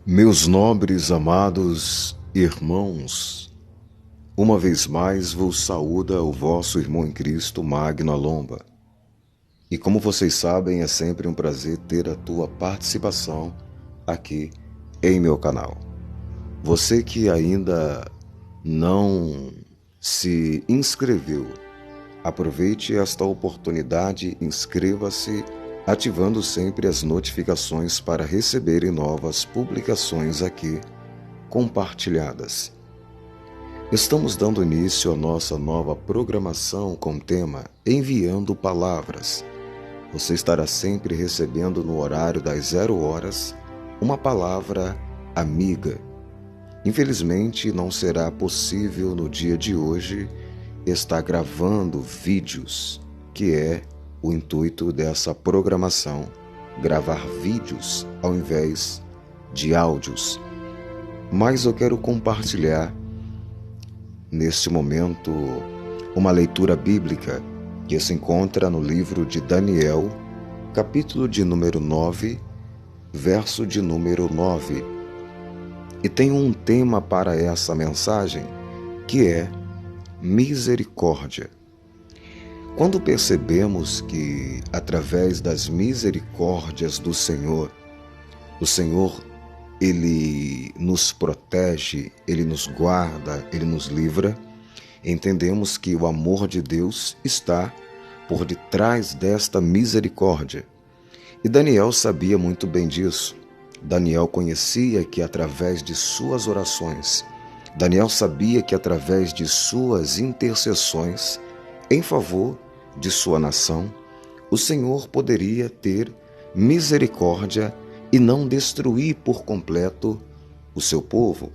Meus nobres, amados irmãos, uma vez mais vos saúda o vosso irmão em Cristo, Magno Alomba. E como vocês sabem, é sempre um prazer ter a tua participação aqui em meu canal. Você que ainda não se inscreveu, aproveite esta oportunidade, inscreva-se, ativando sempre as notificações para receberem novas publicações aqui compartilhadas. Estamos dando início à nossa nova programação com o tema Enviando Palavras. Você estará sempre recebendo no horário das 0 horas uma palavra amiga. Infelizmente, não será possível no dia de hoje estar gravando vídeos, que é o intuito dessa programação, gravar vídeos ao invés de áudios. Mas eu quero compartilhar neste momento uma leitura bíblica que se encontra no livro de Daniel, capítulo de número 9, verso de número 9. E tem um tema para essa mensagem, que é misericórdia. Quando percebemos que, através das misericórdias do Senhor, o Senhor, Ele nos protege, Ele nos guarda, Ele nos livra, entendemos que o amor de Deus está por detrás desta misericórdia. E Daniel sabia muito bem disso. Daniel conhecia que através de suas orações, Daniel sabia que através de suas intercessões em favor de sua nação, o Senhor poderia ter misericórdia e não destruir por completo o seu povo.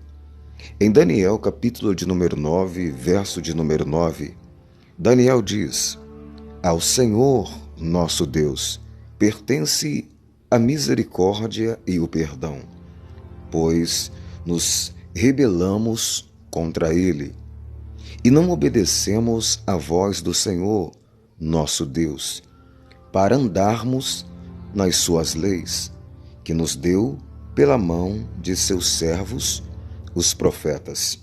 Em Daniel, capítulo de número 9, verso de número 9, Daniel diz: Ao Senhor, nosso Deus, pertence a misericórdia e o perdão, pois nos rebelamos contra Ele e não obedecemos à voz do Senhor, nosso Deus, para andarmos nas suas leis, que nos deu pela mão de seus servos, os profetas.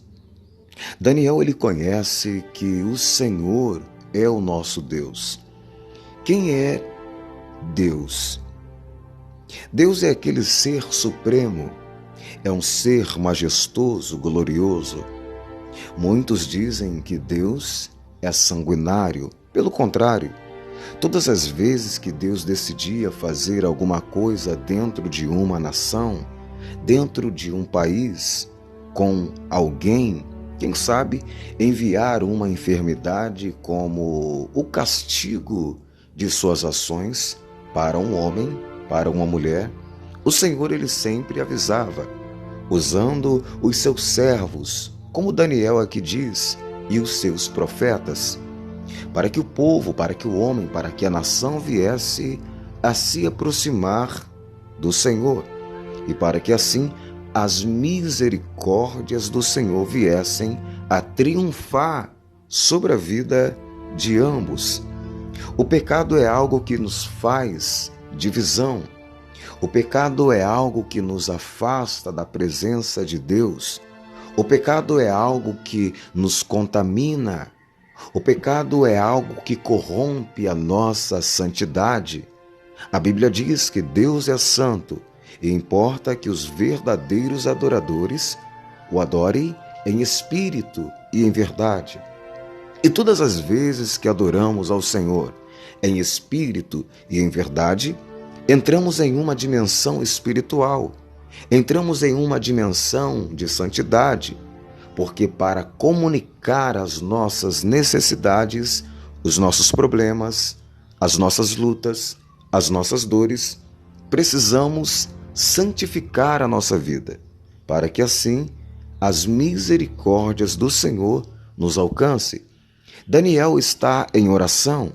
Daniel, ele conhece que o Senhor é o nosso Deus. Quem é Deus? Deus é aquele ser supremo, é um ser majestoso, glorioso. Muitos dizem que Deus é sanguinário. Pelo contrário, todas as vezes que Deus decidia fazer alguma coisa dentro de uma nação, dentro de um país, com alguém, quem sabe enviar uma enfermidade como o castigo de suas ações para um homem, para uma mulher, o Senhor ele sempre avisava, usando os seus servos, como Daniel aqui diz, e os seus profetas, para que o povo, para que o homem, para que a nação viesse a se aproximar do Senhor e para que assim as misericórdias do Senhor viessem a triunfar sobre a vida de ambos. O pecado é algo que nos faz divisão. O pecado é algo que nos afasta da presença de Deus. O pecado é algo que nos contamina. O pecado é algo que corrompe a nossa santidade. A Bíblia diz que Deus é santo e importa que os verdadeiros adoradores o adorem em espírito e em verdade. E todas as vezes que adoramos ao Senhor em espírito e em verdade, entramos em uma dimensão espiritual, entramos em uma dimensão de santidade, porque para comunicar as nossas necessidades, os nossos problemas, as nossas lutas, as nossas dores, precisamos santificar a nossa vida, para que assim as misericórdias do Senhor nos alcancem. Daniel está em oração.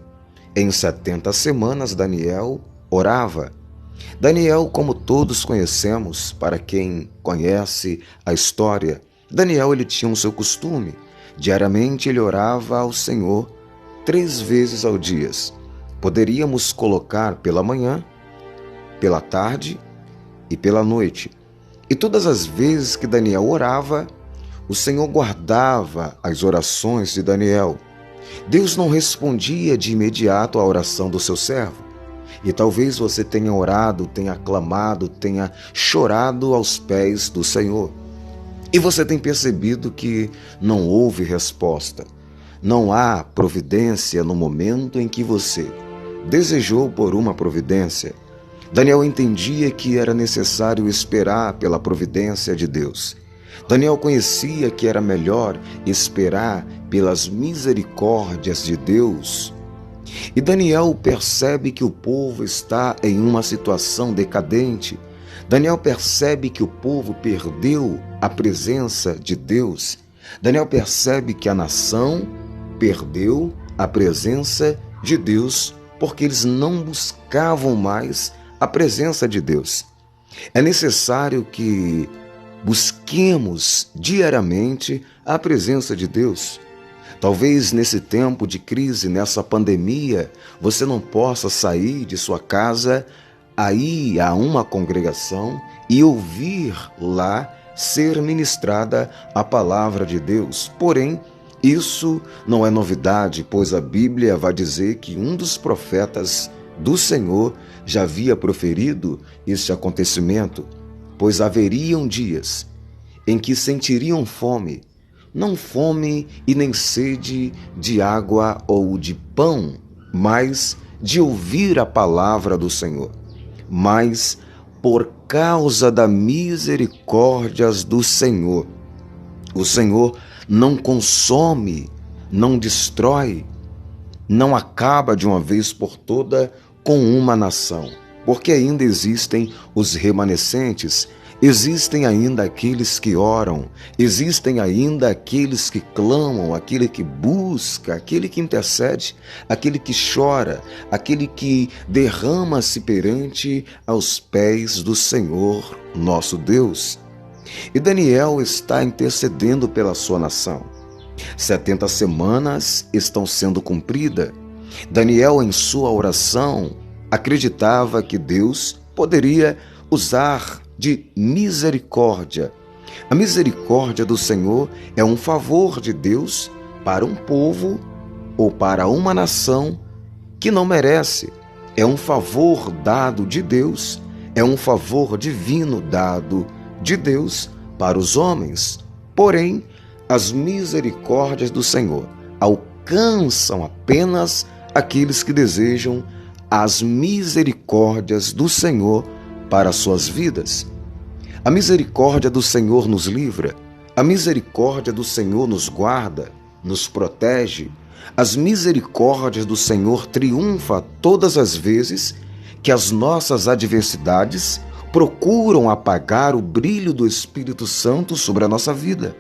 Em 70 semanas, Daniel orava. Daniel, como todos conhecemos, para quem conhece a história, Daniel ele tinha o seu costume. Diariamente ele orava ao Senhor 3 vezes ao dia. Poderíamos colocar pela manhã, pela tarde e pela noite. E todas as vezes que Daniel orava, o Senhor guardava as orações de Daniel. Deus não respondia de imediato à oração do seu servo. E talvez você tenha orado, tenha clamado, tenha chorado aos pés do Senhor. E você tem percebido que não houve resposta. Não há providência no momento em que você desejou por uma providência. Daniel entendia que era necessário esperar pela providência de Deus. Daniel conhecia que era melhor esperar pelas misericórdias de Deus. E Daniel percebe que o povo está em uma situação decadente. Daniel percebe que o povo perdeu a presença de Deus. Daniel percebe que a nação perdeu a presença de Deus porque eles não buscavam mais a presença de Deus. É necessário que busquemos diariamente a presença de Deus. Talvez nesse tempo de crise, nessa pandemia, você não possa sair de sua casa, ir a uma congregação e ouvir lá ser ministrada a palavra de Deus. Porém, isso não é novidade, pois a Bíblia vai dizer que um dos profetas do Senhor já havia proferido este acontecimento, pois haveriam dias em que sentiriam fome, não fome e nem sede de água ou de pão, mas de ouvir a palavra do Senhor. Mas por causa das misericórdias do Senhor, o Senhor não consome, não destrói, não acaba de uma vez por toda com uma nação, porque ainda existem os remanescentes, existem ainda aqueles que oram, existem ainda aqueles que clamam, aquele que busca, aquele que intercede, aquele que chora, aquele que derrama-se perante aos pés do Senhor, nosso Deus. E Daniel está intercedendo pela sua nação. 70 semanas estão sendo cumpridas. Daniel, em sua oração, acreditava que Deus poderia usar de misericórdia. A misericórdia do Senhor é um favor de Deus para um povo ou para uma nação que não merece. É um favor dado de Deus, é um favor divino dado de Deus para os homens. Porém, as misericórdias do Senhor alcançam apenas aqueles que desejam as misericórdias do Senhor para suas vidas. A misericórdia do Senhor nos livra, a misericórdia do Senhor nos guarda, nos protege. As misericórdias do Senhor triunfam todas as vezes que as nossas adversidades procuram apagar o brilho do Espírito Santo sobre a nossa vida.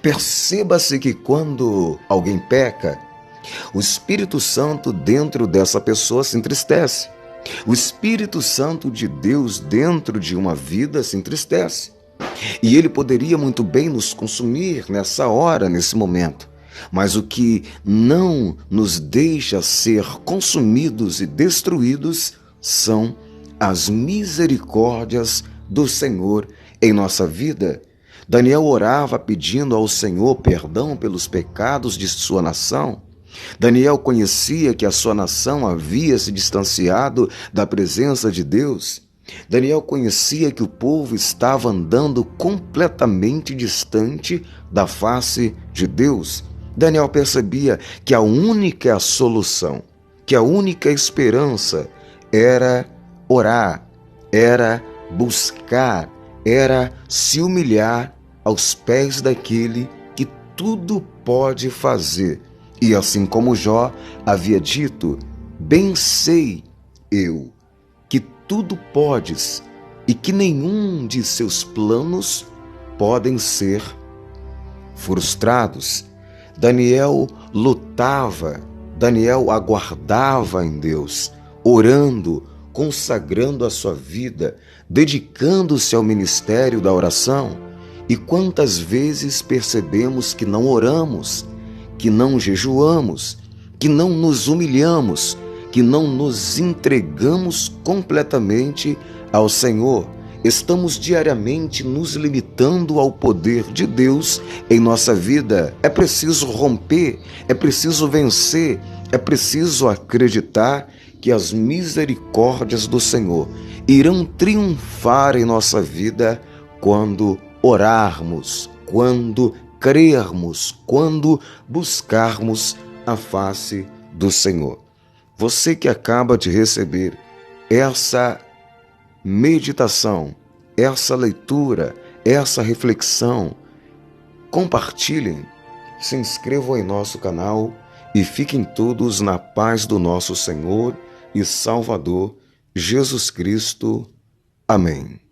Perceba-se que quando alguém peca, o Espírito Santo dentro dessa pessoa se entristece. O Espírito Santo de Deus dentro de uma vida se entristece. E ele poderia muito bem nos consumir nessa hora, nesse momento. Mas o que não nos deixa ser consumidos e destruídos são as misericórdias do Senhor em nossa vida. Daniel orava pedindo ao Senhor perdão pelos pecados de sua nação. Daniel conhecia que a sua nação havia se distanciado da presença de Deus. Daniel conhecia que o povo estava andando completamente distante da face de Deus. Daniel percebia que a única solução, que a única esperança era orar, era buscar, era se humilhar aos pés daquele que tudo pode fazer. E assim como Jó havia dito, bem sei eu que tudo podes e que nenhum de seus planos podem ser frustrados. Daniel lutava, Daniel aguardava em Deus, orando, consagrando a sua vida, dedicando-se ao ministério da oração. E quantas vezes percebemos que não oramos, que não jejuamos, que não nos humilhamos, que não nos entregamos completamente ao Senhor, Estamos diariamente nos limitando ao poder de Deus em nossa vida. É preciso romper, é preciso vencer, é preciso acreditar que as misericórdias do Senhor irão triunfar em nossa vida quando orarmos, quando crermos, quando buscarmos a face do Senhor. Você que acaba de receber essa meditação, essa leitura, essa reflexão, compartilhem, se inscrevam em nosso canal e fiquem todos na paz do nosso Senhor e Salvador Jesus Cristo. Amém.